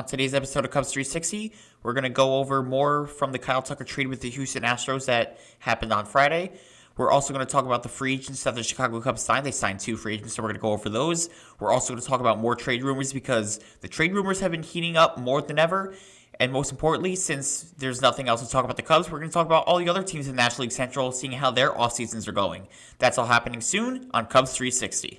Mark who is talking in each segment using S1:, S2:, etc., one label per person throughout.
S1: On today's episode of Cubs 360, we're going to go over more from the Kyle Tucker trade with the Houston Astros that happened on Friday. We're also going to talk about the free agents that the Chicago Cubs signed. They signed 2 free agents, so we're going to go over those. We're also going to talk about more trade rumors because the trade rumors have been heating up more than ever. And most importantly, since there's nothing else to talk about the Cubs, we're going to talk about all the other teams in the National League Central, seeing how their off seasons are going. That's all happening soon on Cubs 360.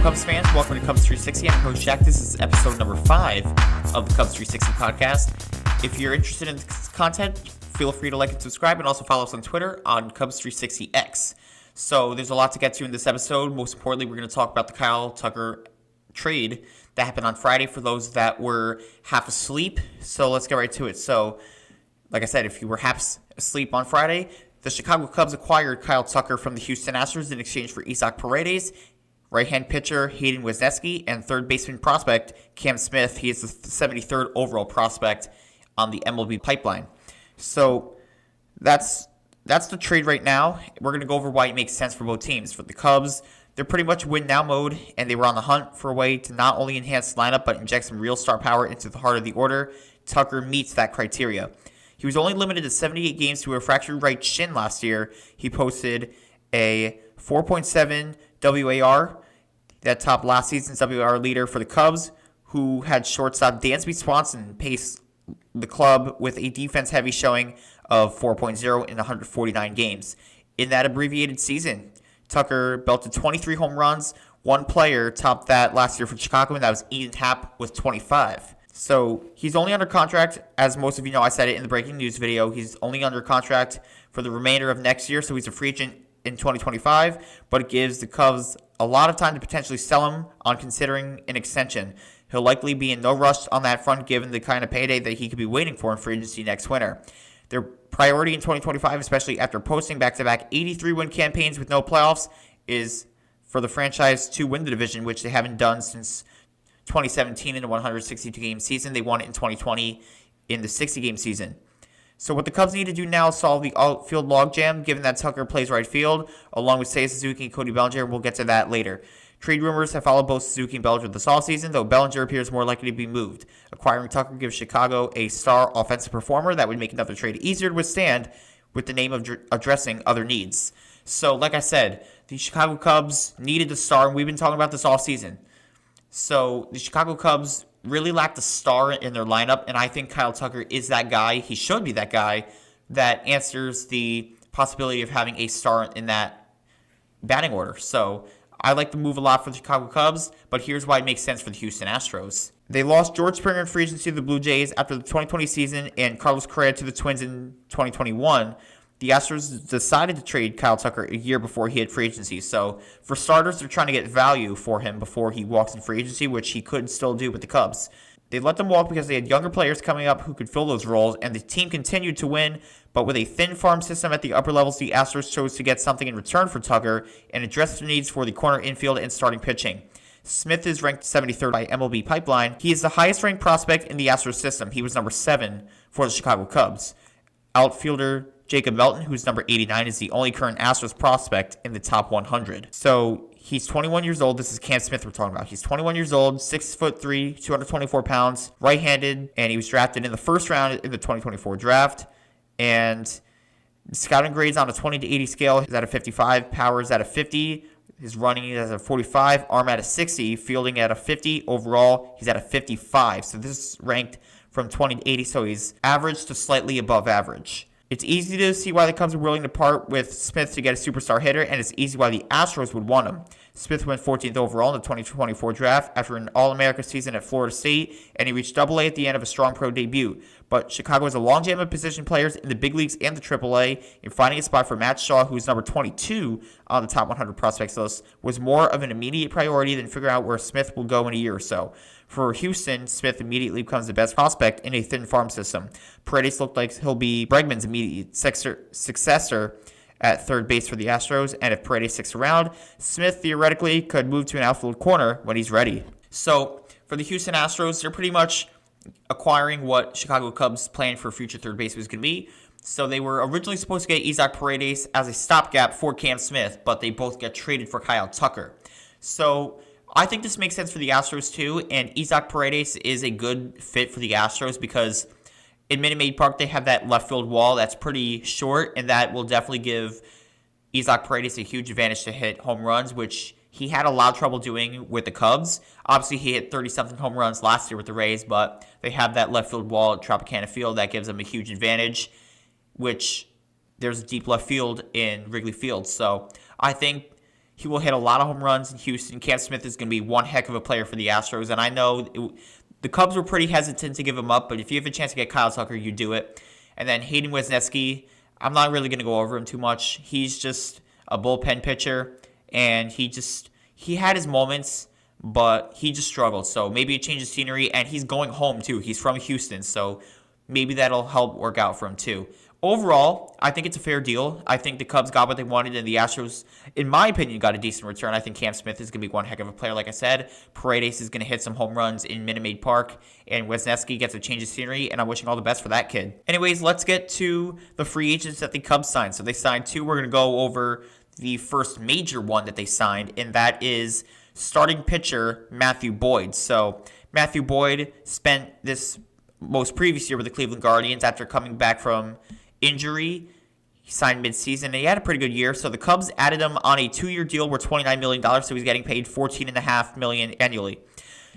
S1: Cubs fans, welcome to Cubs 360. I'm Coach Jack. This is episode number 5 of the Cubs 360 podcast. If you're interested in this content, feel free to like and subscribe, and also follow us on Twitter on Cubs 360X. So there's a lot to get to in this episode. Most importantly, we're going to talk about the Kyle Tucker trade that happened on Friday for those that were half asleep. So let's get right to it. So, like I said, if you were half asleep on Friday, the Chicago Cubs acquired Kyle Tucker from the Houston Astros in exchange for Isaac Paredes, right-hand pitcher Hayden Wesneski, and third baseman prospect Cam Smith. He is the 73rd overall prospect on the MLB pipeline. So that's the trade right now. We're going to go over why it makes sense for both teams. For the Cubs, they're pretty much win-now mode, and they were on the hunt for a way to not only enhance the lineup but inject some real star power into the heart of the order. Tucker meets that criteria. He was only limited to 78 games to a fractured right shin last year. He posted a 4.7 WAR, that topped last season's WAR leader for the Cubs, who had shortstop Dansby Swanson pace the club with a defense-heavy showing of 4.0 in 149 games. In that abbreviated season, Tucker belted 23 home runs. One player topped that last year for Chicago, and that was Ian Happ with 25. So he's only under contract, as most of you know, I said it in the breaking news video, he's only under contract for the remainder of next year, so he's a free agent in 2025, but it gives the Cubs a lot of time to potentially sell him on considering an extension. He'll likely be in no rush on that front given the kind of payday that he could be waiting for in free agency next winter. Their priority in 2025, especially after posting back-to-back 83-win campaigns with no playoffs, is for the franchise to win the division, which they haven't done since 2017 in a 162-game season. They won it in 2020 in the 60-game season. So what the Cubs need to do now is solve the outfield logjam, given that Tucker plays right field, along with Seiya Suzuki and Cody Bellinger. We'll get to that later. Trade rumors have followed both Suzuki and Bellinger this offseason, though Bellinger appears more likely to be moved. Acquiring Tucker gives Chicago a star offensive performer that would make another trade easier to withstand, with the name of addressing other needs. So, like I said, the Chicago Cubs needed a star, and we've been talking about this offseason. So the Chicago Cubs really lacked a star in their lineup, and I think Kyle Tucker is that guy. He should be that guy that answers the possibility of having a star in that batting order. So I like the move a lot for the Chicago Cubs, but here's why it makes sense for the Houston Astros. They lost George Springer in free agency to the Blue Jays after the 2020 season and Carlos Correa to the Twins in 2021. The Astros decided to trade Kyle Tucker a year before he hit free agency. So, for starters, they're trying to get value for him before he walks in free agency, which he could still do with the Cubs. They let them walk because they had younger players coming up who could fill those roles, and the team continued to win. But with a thin farm system at the upper levels, the Astros chose to get something in return for Tucker and address their needs for the corner infield and starting pitching. Smith is ranked 73rd by MLB Pipeline. He is the highest-ranked prospect in the Astros system. He was number 7 for the Chicago Cubs. Outfielder Jacob Melton, who's number 89, is the only current Astros prospect in the top 100. So he's 21 years old. This is Cam Smith we're talking about. He's 21 years old, 6'3", 224 pounds, right-handed, and he was drafted in the first round in the 2024 draft. And scouting grades on a 20 to 80 scale is at a 55, power is at a 50, his running is at a 45, arm at a 60, fielding at a 50. Overall, he's at a 55. So this is ranked from 20 to 80, so he's average to slightly above average. It's easy to see why the Cubs are willing to part with Smith to get a superstar hitter, and it's easy why the Astros would want him. Smith went 14th overall in the 2024 draft after an All-America season at Florida State, and he reached AA at the end of a strong pro debut. But Chicago has a long jam of position players in the big leagues and the AAA, and finding a spot for Matt Shaw, who's number 22 on the top 100 prospects list, was more of an immediate priority than figuring out where Smith will go in a year or so. For Houston, Smith immediately becomes the best prospect in a thin farm system. Paredes looked like he'll be Bregman's immediate successor at third base for the Astros, and if Paredes sticks around, Smith theoretically could move to an outfield corner when he's ready. So for the Houston Astros, they're pretty much acquiring what Chicago Cubs' plan for future third base was going to be. So they were originally supposed to get Isaac Paredes as a stopgap for Cam Smith, but they both get traded for Kyle Tucker. So I think this makes sense for the Astros too, and Isaac Paredes is a good fit for the Astros because in Minute Maid Park, they have that left field wall that's pretty short, and that will definitely give Isaac Paredes a huge advantage to hit home runs, which he had a lot of trouble doing with the Cubs. Obviously, he hit 30-something home runs last year with the Rays, but they have that left field wall at Tropicana Field that gives them a huge advantage, which there's a deep left field in Wrigley Field. So I think he will hit a lot of home runs in Houston. Cam Smith is going to be one heck of a player for the Astros, and I know the Cubs were pretty hesitant to give him up, but if you have a chance to get Kyle Tucker, you do it. And then Hayden Wesneski, I'm not really going to go over him too much. He's just a bullpen pitcher, and he had his moments, but he just struggled. So maybe a change of scenery, and he's going home too. He's from Houston, so maybe that'll help work out for him too. Overall, I think it's a fair deal. I think the Cubs got what they wanted, and the Astros, in my opinion, got a decent return. I think Cam Smith is going to be one heck of a player, like I said. Paredes is going to hit some home runs in Minute Maid Park, and Wesneski gets a change of scenery, and I'm wishing all the best for that kid. Anyways, let's get to the free agents that the Cubs signed. So they signed two. We're going to go over the first major one that they signed, and that is starting pitcher Matthew Boyd. So Matthew Boyd spent this most previous year with the Cleveland Guardians after coming back from injury. He signed midseason, and he had a pretty good year. So the Cubs added him on a 2-year deal worth $29 million, so he's getting paid $14.5 million annually.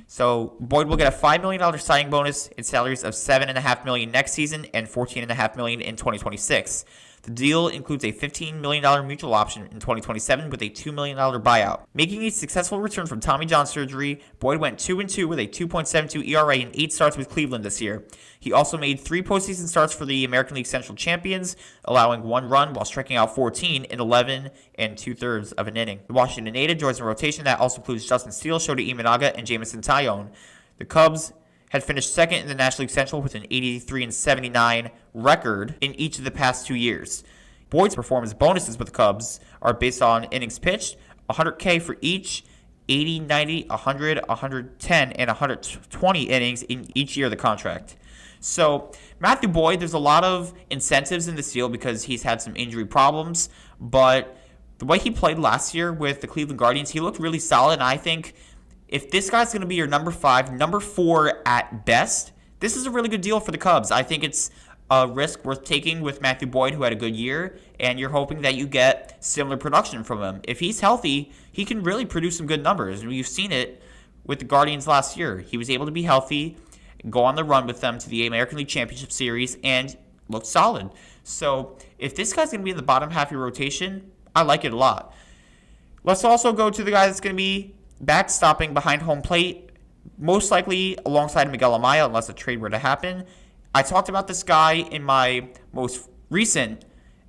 S1: So Boyd will get a $5 million signing bonus and salaries of $7.5 million next season and $14.5 million in 2026. The deal includes a $15 million mutual option in 2027 with a $2 million buyout. Making a successful return from Tommy John surgery, Boyd went 2-2 with a 2.72 ERA in 8 starts with Cleveland this year. He also made 3 postseason starts for the American League Central champions, allowing 1 run while striking out 14 in 11 2/3 of an inning. The Washington native joins the rotation that also includes Justin Steele, Shota Imanaga, and Jameson Taillon. The Cubs had finished second in the National League Central with an 83-79 record in each of the past 2 years. Boyd's performance bonuses with the Cubs are based on innings pitched, $100K for each, 80, 90, 100, 110, and 120 innings in each year of the contract. So Matthew Boyd, there's a lot of incentives in this deal because he's had some injury problems, but the way he played last year with the Cleveland Guardians, he looked really solid, and I think if this guy's going to be your number 5, number 4 at best, this is a really good deal for the Cubs. I think it's a risk worth taking with Matthew Boyd, who had a good year, and you're hoping that you get similar production from him. If he's healthy, he can really produce some good numbers, and we've seen it with the Guardians last year. He was able to be healthy, go on the run with them to the American League Championship Series, and look solid. So if this guy's going to be in the bottom half of your rotation, I like it a lot. Let's also go to the guy that's going to be backstopping behind home plate, most likely alongside Miguel Amaya, unless a trade were to happen. I talked about this guy in my most recent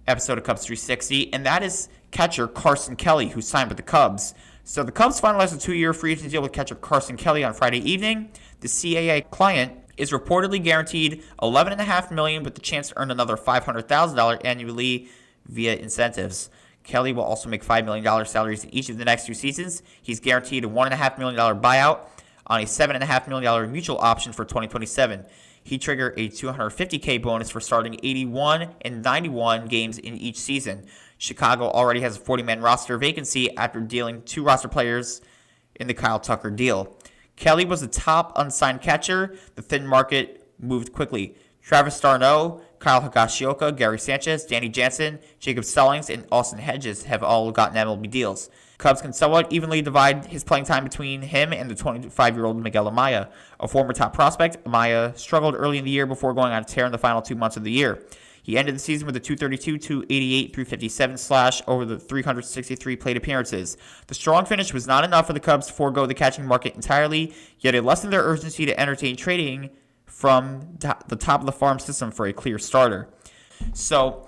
S1: episode of Cubs 360, and that is catcher Carson Kelly, who signed with the Cubs. So the Cubs finalized a 2-year free agent deal with catcher Carson Kelly on Friday evening. The CAA client is reportedly guaranteed $11.5 million with the chance to earn another $500,000 annually via incentives. Kelly will also make $5 million salaries in each of the next 2 seasons. He's guaranteed a $1.5 million buyout on a $7.5 million mutual option for 2027. He triggered a $250K bonus for starting 81 and 91 games in each season. Chicago already has a 40-man roster vacancy after dealing 2 roster players in the Kyle Tucker deal. Kelly was the top unsigned catcher. The thin market moved quickly. Travis d'Arnaud, Kyle Higashioka, Gary Sanchez, Danny Jansen, Jacob Stallings, and Austin Hedges have all gotten MLB deals. Cubs can somewhat evenly divide his playing time between him and the 25-year-old Miguel Amaya. A former top prospect, Amaya struggled early in the year before going on a tear in the final 2 months of the year. He ended the season with a 232, 288, 357 slash over the 363 plate appearances. The strong finish was not enough for the Cubs to forego the catching market entirely, yet it lessened their urgency to entertain trading from the top of the farm system for a clear starter. So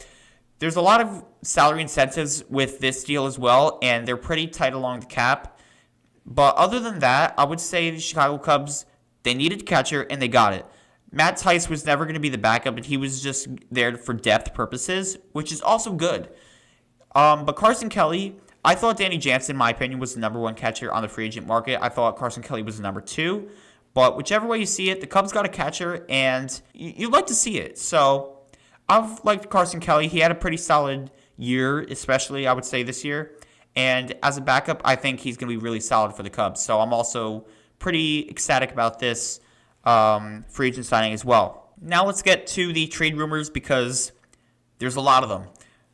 S1: there's a lot of salary incentives with this deal as well, and they're pretty tight along the cap. But other than that, I would say the Chicago Cubs, they needed a catcher, and they got it. Matt Tice was never going to be the backup, and he was just there for depth purposes, which is also good. But Carson Kelly, I thought Danny Jansen, in my opinion, was the number one catcher on the free agent market. I thought Carson Kelly was the number two. But whichever way you see it, the Cubs got a catcher, and you'd like to see it. So I've liked Carson Kelly. He had a pretty solid year, especially, I would say, this year. And as a backup, I think he's going to be really solid for the Cubs. So I'm also pretty ecstatic about this free agent signing as well. Now let's get to the trade rumors because there's a lot of them.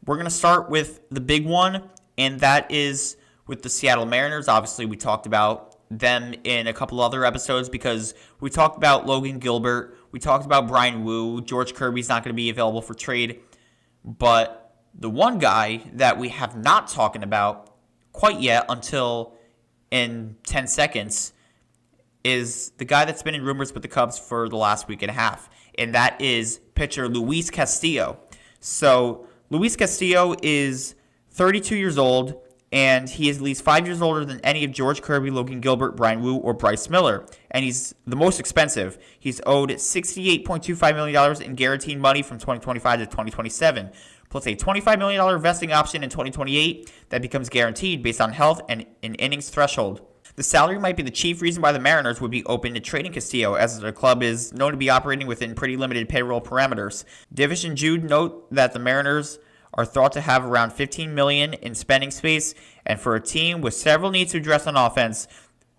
S1: We're going to start with the big one, and that is with the Seattle Mariners. Obviously, we talked about them in a couple other episodes because we talked about Logan Gilbert. We talked about Brian Wu. George Kirby's not going to be available for trade. But the one guy that we have not talked about quite yet until in 10 seconds is the guy that's been in rumors with the Cubs for the last week and a half, and that is pitcher Luis Castillo. So Luis Castillo is 32 years old, and he is at least 5 years older than any of George Kirby, Logan Gilbert, Brian Wu, or Bryce Miller, and he's the most expensive. He's owed $68.25 million in guaranteed money from 2025 to 2027. Plus a $25 million vesting option in 2028 that becomes guaranteed based on health and an innings threshold. The salary might be the chief reason why the Mariners would be open to trading Castillo, as the club is known to be operating within pretty limited payroll parameters. Divish and Jude note that the Mariners are thought to have around $15 million in spending space, and for a team with several needs to address on offense,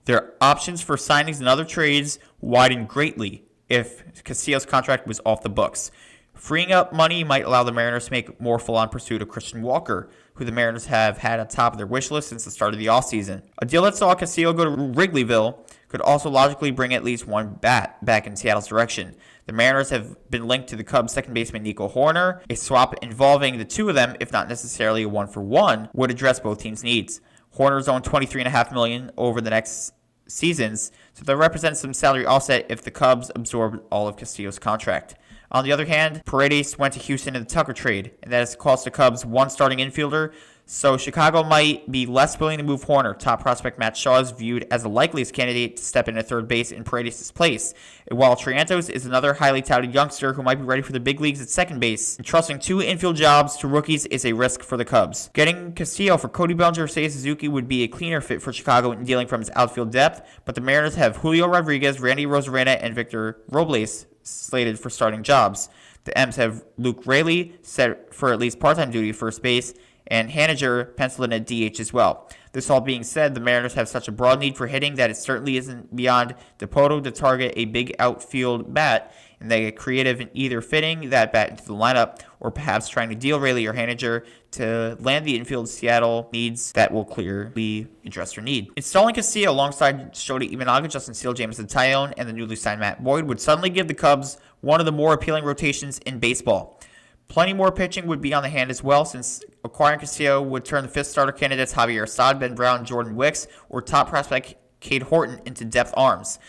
S1: their options for signings and other trades widen greatly if Castillo's contract was off the books. Freeing up money might allow the Mariners to make more full-on pursuit of Christian Walker, who the Mariners have had on top of their wish list since the start of the offseason. A deal that saw Castillo go to Wrigleyville could also logically bring at least one bat back in Seattle's direction. The Mariners have been linked to the Cubs' second baseman Nico Hoerner. A swap involving the two of them, if not necessarily a one-for-one, would address both teams' needs. Hoerner's owned $23.5 million over the next seasons, so that represents some salary offset if the Cubs absorb all of Castillo's contract. On the other hand, Paredes went to Houston in the Tucker trade, and that has cost the Cubs one starting infielder, so Chicago might be less willing to move Hoerner. Top prospect Matt Shaw is viewed as the likeliest candidate to step in at third base in Paredes' place, while Triantos is another highly touted youngster who might be ready for the big leagues at second base. Entrusting two infield jobs to rookies is a risk for the Cubs. Getting Castillo for Cody Bellinger or Seiya Suzuki would be a cleaner fit for Chicago in dealing from its outfield depth, but the Mariners have Julio Rodriguez, Randy Rosarena, and Victor Robles slated for starting jobs. The M's have Luke Raley set for at least part-time duty at first base, and Haniger penciled in at DH as well. This all being said, the Mariners have such a broad need for hitting that it certainly isn't beyond Dipoto to target a big outfield bat, and they get creative in either fitting that bat into the lineup or perhaps trying to deal Raley or Haniger to land the infield Seattle needs that will clearly address their need. Installing Castillo alongside Shota Imanaga, Justin Steele, Jameson Taillon, and the newly signed Matt Boyd would suddenly give the Cubs one of the more appealing rotations in baseball. Plenty more pitching would be on the hand as well, since acquiring Castillo would turn the fifth starter candidates Javier Assad, Ben Brown, Jordan Wicks, or top prospect Cade Horton into depth arms.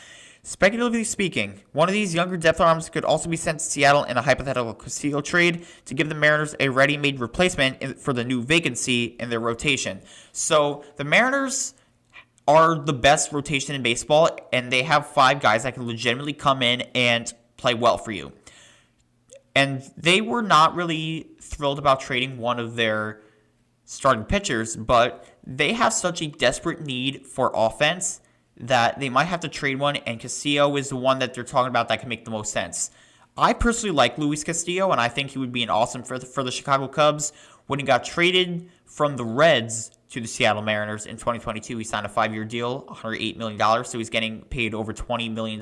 S1: Speculatively speaking, one of these younger depth arms could also be sent to Seattle in a hypothetical Castillo trade to give the Mariners a ready-made replacement for the new vacancy in their rotation. So the Mariners are the best rotation in baseball, and they have five guys that can legitimately come in and play well for you. And they were not really thrilled about trading one of their starting pitchers, but they have such a desperate need for offense that they might have to trade one, and Castillo is the one that they're talking about that can make the most sense. I personally like Luis Castillo, and I think he would be an awesome for the Chicago Cubs. When he got traded from the Reds to the Seattle Mariners in 2022, he signed a 5-year deal, $108 million, so he's getting paid over $20 million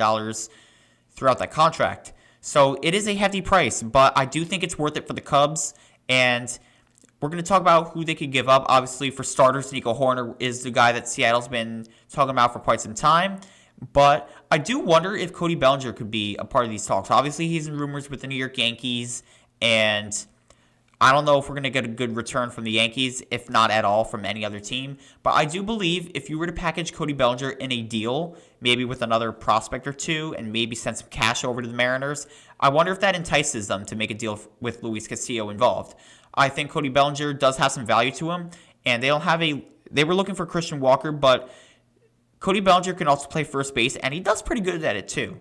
S1: throughout that contract. So it is a hefty price, but I do think it's worth it for the Cubs, and we're going to talk about who they could give up. Obviously, for starters, Nico Hoerner is the guy that Seattle's been talking about for quite some time, but I do wonder if Cody Bellinger could be a part of these talks. Obviously, he's in rumors with the New York Yankees, And I don't know if we're going to get a good return from the Yankees, if not at all from any other team. But I do believe if you were to package Cody Bellinger in a deal, maybe with another prospect or two, and maybe send some cash over to the Mariners, I wonder if that entices them to make a deal with Luis Castillo involved. I think Cody Bellinger does have some value to him, and they were looking for Christian Walker, but Cody Bellinger can also play first base, and he does pretty good at it too.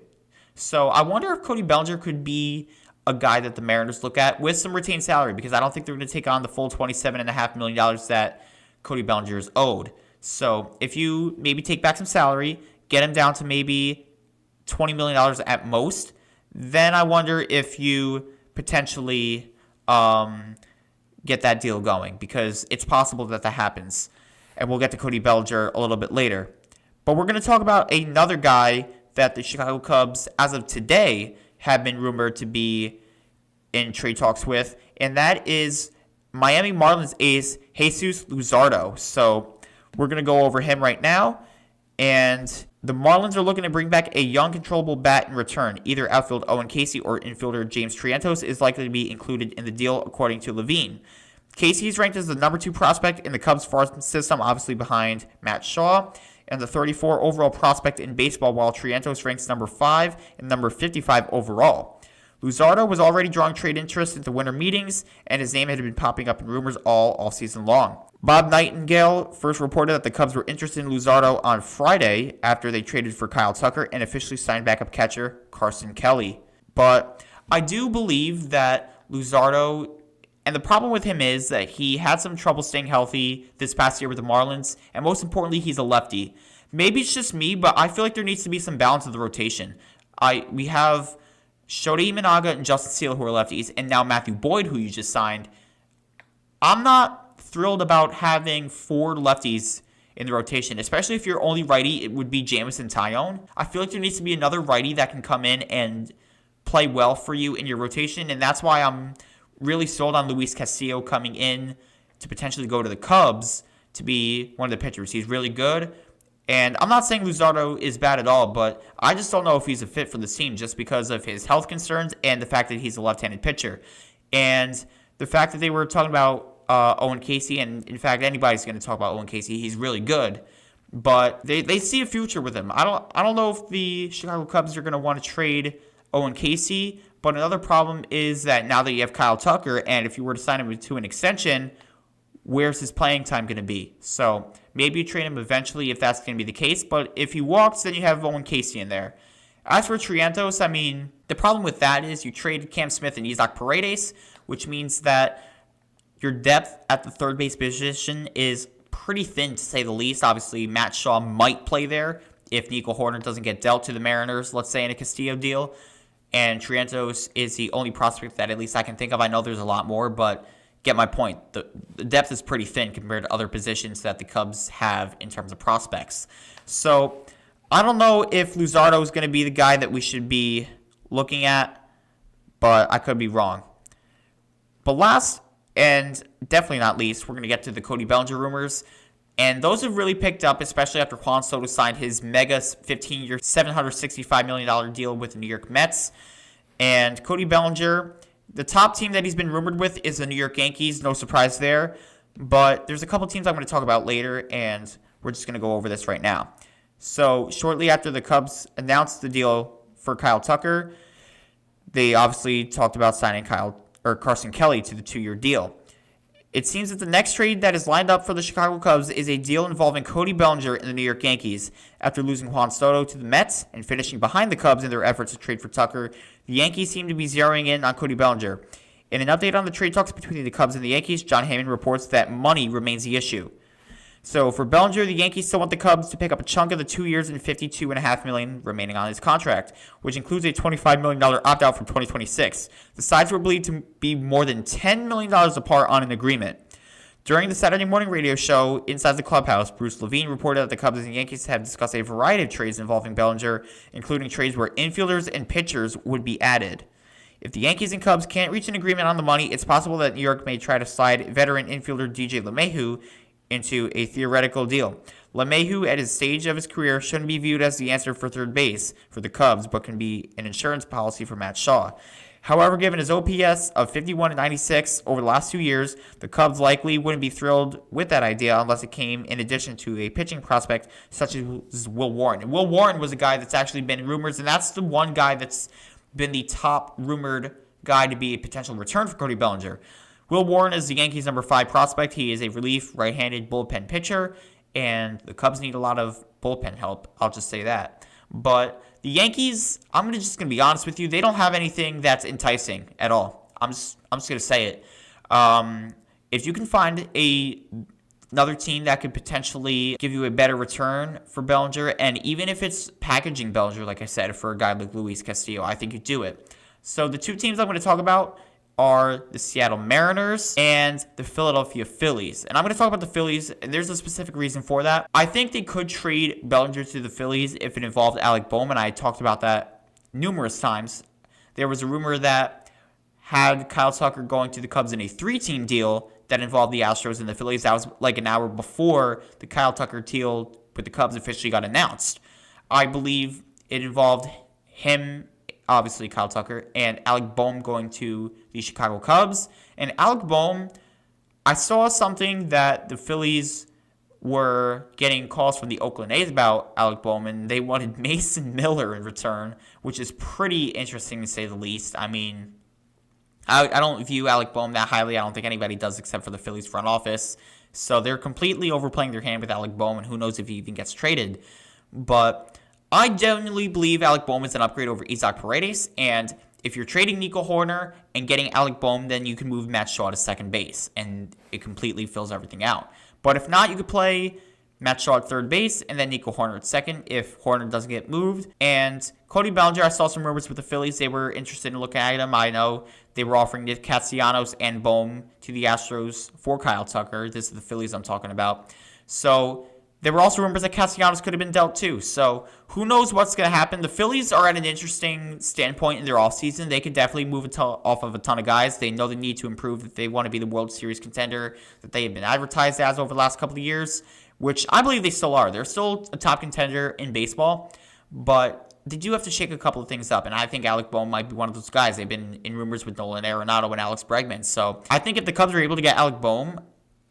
S1: So I wonder if Cody Bellinger could be a guy that the Mariners look at with some retained salary, because I don't think they're going to take on the full $27.5 million that Cody Bellinger is owed. So if you maybe take back some salary, get him down to maybe $20 million at most, then I wonder if you potentially get that deal going, because it's possible that happens. And we'll get to Cody Bellinger a little bit later. But we're going to talk about another guy that the Chicago Cubs, as of today, have been rumored to be in trade talks with, and that is Miami Marlins ace Jesus Luzardo. So we're going to go over him right now, and the Marlins are looking to bring back a young, controllable bat in return. Either outfield Owen Casey or infielder James Triantos is likely to be included in the deal, according to Levine. Casey is ranked as the number 2 prospect in the Cubs farm system, obviously behind Matt Shaw, and the 34 overall prospect in baseball, while Triantos ranks number 5 and number 55 overall. Luzardo was already drawing trade interest at the winter meetings, and his name had been popping up in rumors all season long. Bob Nightingale first reported that the Cubs were interested in Luzardo on Friday after they traded for Kyle Tucker and officially signed backup catcher Carson Kelly. But I do believe that Luzardo, and the problem with him is that he had some trouble staying healthy this past year with the Marlins, and most importantly, he's a lefty. Maybe it's just me, but I feel like there needs to be some balance of the rotation. We have Shota Imanaga and Justin Steele, who are lefties, and now Matthew Boyd, who you just signed. I'm not thrilled about having 4 lefties in the rotation, especially if you're only righty. It would be Jamison Tyone. I feel like there needs to be another righty that can come in and play well for you in your rotation, and that's why I'm really sold on Luis Castillo coming in to potentially go to the Cubs to be one of the pitchers. He's really good. And I'm not saying Luzardo is bad at all, but I just don't know if he's a fit for this team just because of his health concerns and the fact that he's a left-handed pitcher. And the fact that they were talking about Owen Casey, and in fact anybody's going to talk about Owen Casey, he's really good. But they see a future with him. I don't know if the Chicago Cubs are going to want to trade Owen Casey. But another problem is that now that you have Kyle Tucker, and if you were to sign him to an extension, where's his playing time going to be? So maybe you trade him eventually if that's going to be the case. But if he walks, then you have Owen Casey in there. As for Triantos, I mean, the problem with that is you traded Cam Smith and Isaac Paredes, which means that your depth at the third base position is pretty thin, to say the least. Obviously, Matt Shaw might play there if Nico Hoerner doesn't get dealt to the Mariners, let's say in a Castillo deal. And Triantos is the only prospect that at least I can think of. I know there's a lot more, but get my point. The depth is pretty thin compared to other positions that the Cubs have in terms of prospects. So I don't know if Luzardo is going to be the guy that we should be looking at, but I could be wrong. But last and definitely not least, we're going to get to the Cody Bellinger rumors. And those have really picked up, especially after Juan Soto signed his mega 15-year, $765 million deal with the New York Mets. And Cody Bellinger, the top team that he's been rumored with is the New York Yankees. No surprise there. But there's a couple teams I'm going to talk about later, and we're just going to go over this right now. So shortly after the Cubs announced the deal for Kyle Tucker, they obviously talked about signing Carson Kelly to the 2-year deal. It seems that the next trade that is lined up for the Chicago Cubs is a deal involving Cody Bellinger and the New York Yankees. After losing Juan Soto to the Mets and finishing behind the Cubs in their efforts to trade for Tucker, the Yankees seem to be zeroing in on Cody Bellinger. In an update on the trade talks between the Cubs and the Yankees, John Heyman reports that money remains the issue. So for Bellinger, the Yankees still want the Cubs to pick up a chunk of the 2 years and $52.5 million remaining on his contract, which includes a $25 million opt-out from 2026. The sides were believed to be more than $10 million apart on an agreement. During the Saturday morning radio show Inside the Clubhouse, Bruce Levine reported that the Cubs and the Yankees have discussed a variety of trades involving Bellinger, including trades where infielders and pitchers would be added. If the Yankees and Cubs can't reach an agreement on the money, it's possible that New York may try to slide veteran infielder DJ LeMahieu into a theoretical deal. LeMahieu, at his stage of his career, shouldn't be viewed as the answer for third base for the Cubs, but can be an insurance policy for Matt Shaw. However, given his OPS of 51 and 96 over the last 2 years, the Cubs likely wouldn't be thrilled with that idea unless it came in addition to a pitching prospect such as Will Warren. And Will Warren was a guy that's actually been in rumors, and that's the one guy that's been the top rumored guy to be a potential return for Cody Bellinger. Will Warren is the Yankees' number 5 prospect. He is a relief right-handed bullpen pitcher, and the Cubs need a lot of bullpen help. I'll just say that. But the Yankees, I'm just going to be honest with you, they don't have anything that's enticing at all. I'm just going to say it. If you can find another team that could potentially give you a better return for Bellinger, and even if it's packaging Bellinger, like I said, for a guy like Luis Castillo, I think you do it. So the 2 teams I'm going to talk about are the Seattle Mariners and the Philadelphia Phillies. And I'm going to talk about the Phillies, and there's a specific reason for that. I think they could trade Bellinger to the Phillies if it involved Alec Bohm, and I talked about that numerous times. There was a rumor that had Kyle Tucker going to the Cubs in a 3-team deal that involved the Astros and the Phillies. That was like an hour before the Kyle Tucker deal with the Cubs officially got announced. I believe it involved him, obviously Kyle Tucker, and Alec Bohm going to the Chicago Cubs. And Alec Bohm, I saw something that the Phillies were getting calls from the Oakland A's about Alec Bohm, and they wanted Mason Miller in return, which is pretty interesting to say the least. I mean, I don't view Alec Bohm that highly. I don't think anybody does except for the Phillies front office. So they're completely overplaying their hand with Alec Bohm, and who knows if he even gets traded. But I genuinely believe Alec Bohm is an upgrade over Isaac Paredes, and if you're trading Nico Hoerner and getting Alec Bohm, then you can move Matt Shaw to second base, and it completely fills everything out. But if not, you could play Matt Shaw at third base and then Nico Hoerner at second if Hoerner doesn't get moved. And Cody Bellinger, I saw some rumors with the Phillies. They were interested in looking at him. I know they were offering Nick Castellanos and Bohm to the Astros for Kyle Tucker. This is the Phillies I'm talking about. So there were also rumors that Castellanos could have been dealt too. So who knows what's going to happen. The Phillies are at an interesting standpoint in their offseason. They could definitely move off of a ton of guys. They know they need to improve if they want to be the World Series contender that they have been advertised as over the last couple of years, which I believe they still are. They're still a top contender in baseball, but they do have to shake a couple of things up, and I think Alec Bohm might be one of those guys. They've been in rumors with Nolan Arenado and Alex Bregman. So I think if the Cubs are able to get Alec Bohm,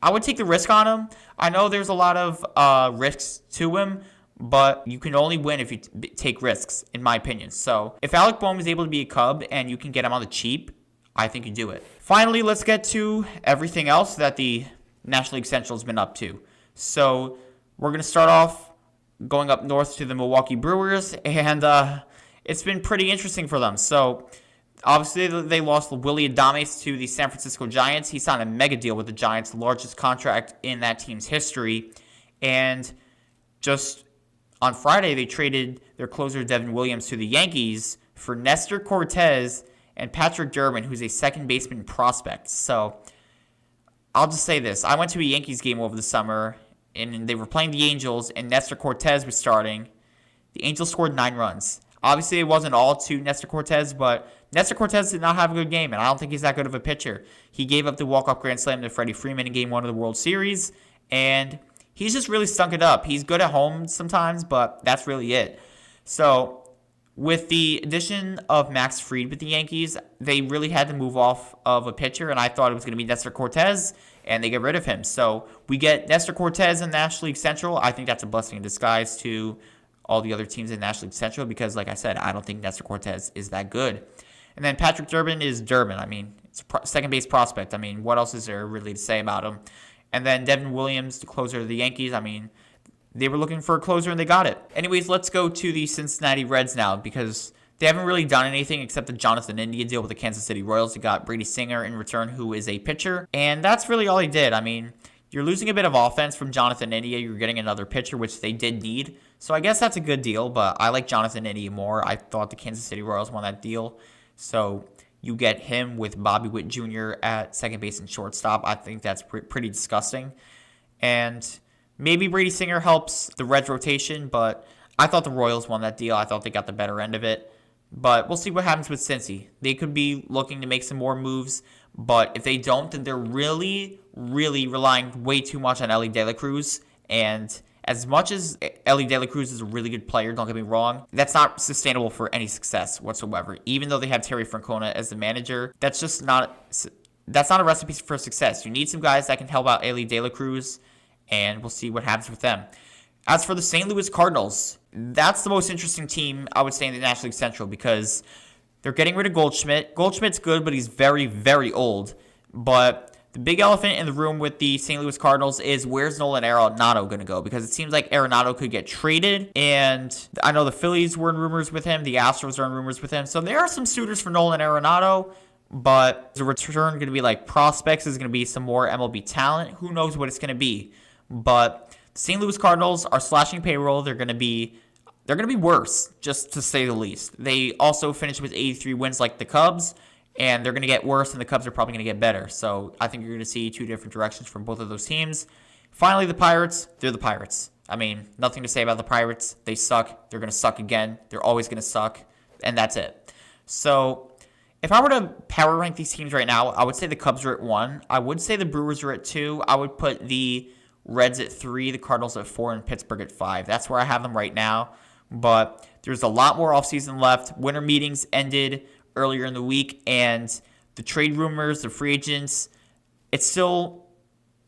S1: I would take the risk on him. I know there's a lot of risks to him, but you can only win if you take risks, in my opinion. So if Alec Bohm is able to be a Cub and you can get him on the cheap, I think you do it. Finally, let's get to everything else that the National League Central has been up to. So we're going to start off going up north to the Milwaukee Brewers, and it's been pretty interesting for them. So obviously, they lost Willy Adames to the San Francisco Giants. He signed a mega deal with the Giants, the largest contract in that team's history. And just on Friday, they traded their closer Devin Williams to the Yankees for Nestor Cortez and Patrick Durbin, who's a second baseman prospect. So I'll just say this. I went to a Yankees game over the summer, and they were playing the Angels, and Nestor Cortez was starting. The Angels scored 9 runs. Obviously, it wasn't all to Nestor Cortez, but Nestor Cortez did not have a good game, and I don't think he's that good of a pitcher. He gave up the walk-off grand slam to Freddie Freeman in Game 1 of the World Series, and he's just really stunk it up. He's good at home sometimes, but that's really it. So with the addition of Max Fried with the Yankees, they really had to move off of a pitcher, and I thought it was going to be Nestor Cortez, and they get rid of him. So we get Nestor Cortez in the National League Central. I think that's a blessing in disguise to all the other teams in the National League Central because, like I said, I don't think Nestor Cortez is that good. And then Patrick Durbin is Durbin. I mean, it's a second base prospect. I mean, what else is there really to say about him? And then Devin Williams, the closer of the Yankees. I mean, they were looking for a closer and they got it. Anyways, let's go to the Cincinnati Reds now because they haven't really done anything except the Jonathan India deal with the Kansas City Royals. They got Brady Singer in return, who is a pitcher. And that's really all they did. I mean, you're losing a bit of offense from Jonathan India. You're getting another pitcher, which they did need. So I guess that's a good deal, but I like Jonathan India more. I thought the Kansas City Royals won that deal. So you get him with Bobby Witt Jr. at second base and shortstop. I think that's pretty disgusting. And maybe Brady Singer helps the Reds rotation, but I thought the Royals won that deal. I thought they got the better end of it. But we'll see what happens with Cincy. They could be looking to make some more moves, but if they don't, then they're really, really relying way too much on Ellie De La Cruz. And As much as Ellie De La Cruz is a really good player, don't get me wrong, that's not sustainable for any success whatsoever. Even though they have Terry Francona as the manager, that's not a recipe for success. You need some guys that can help out Ellie De La Cruz, and we'll see what happens with them. As for the St. Louis Cardinals, that's the most interesting team, I would say, in the National League Central because they're getting rid of Goldschmidt. Goldschmidt's good, but he's very, very old. But the big elephant in the room with the St. Louis Cardinals is where's Nolan Arenado going to go? Because it seems like Arenado could get traded, and I know the Phillies were in rumors with him. The Astros are in rumors with him. So there are some suitors for Nolan Arenado, but is the return going to be like prospects? Is it going to be some more MLB talent? Who knows what it's going to be? But the St. Louis Cardinals are slashing payroll. They're going to be worse, just to say the least. They also finished with 83 wins like the Cubs, and they're going to get worse, and the Cubs are probably going to get better. So I think you're going to see two different directions from both of those teams. Finally, the Pirates, they're the Pirates. I mean, nothing to say about the Pirates. They suck. They're going to suck again. They're always going to suck, and that's it. So if I were to power rank these teams right now, I would say the Cubs are at 1. I would say the Brewers are at 2. I would put the Reds at 3, the Cardinals at 4, and Pittsburgh at 5. That's where I have them right now. But there's a lot more offseason left. Winter meetings ended earlier in the week, and the trade rumors, the free agents, it's still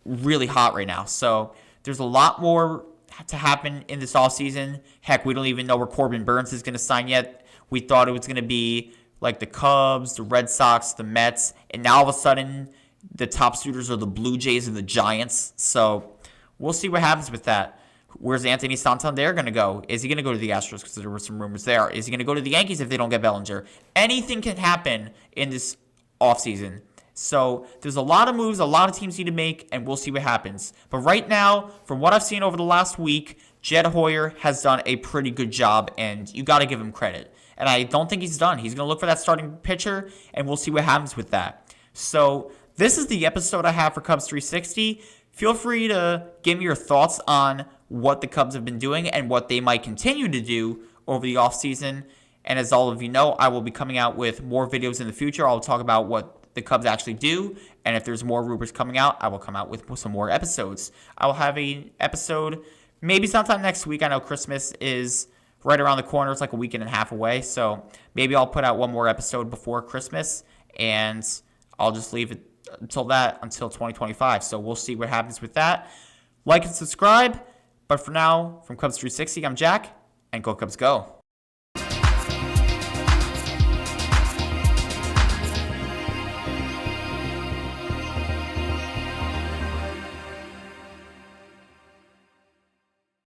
S1: really hot right now. So there's a lot more to happen in this offseason. Heck, we don't even know where Corbin Burns is going to sign yet. We thought it was going to be like the Cubs, the Red Sox, the Mets, and now all of a sudden the top suitors are the Blue Jays and the Giants. So we'll see what happens with that. Where's Anthony Santander going to go? Is he going to go to the Astros because there were some rumors there? Is he going to go to the Yankees if they don't get Bellinger? Anything can happen in this offseason. So there's a lot of moves, a lot of teams need to make, and we'll see what happens. But right now, from what I've seen over the last week, Jed Hoyer has done a pretty good job, and you got to give him credit. And I don't think he's done. He's going to look for that starting pitcher, and we'll see what happens with that. So this is the episode I have for Cubs 360. Feel free to give me your thoughts on what the Cubs have been doing and what they might continue to do over the offseason. And as all of you know, I will be coming out with more videos in the future. I'll talk about what the Cubs actually do. And if there's more rumors coming out, I will come out with some more episodes. I will have an episode maybe sometime next week. I know Christmas is right around the corner. It's like a week and a half away. So maybe I'll put out one more episode before Christmas. And I'll just leave it until 2025. So we'll see what happens with that. Like and subscribe. But for now, from Cubs 360, I'm Jack, and go Cubs go.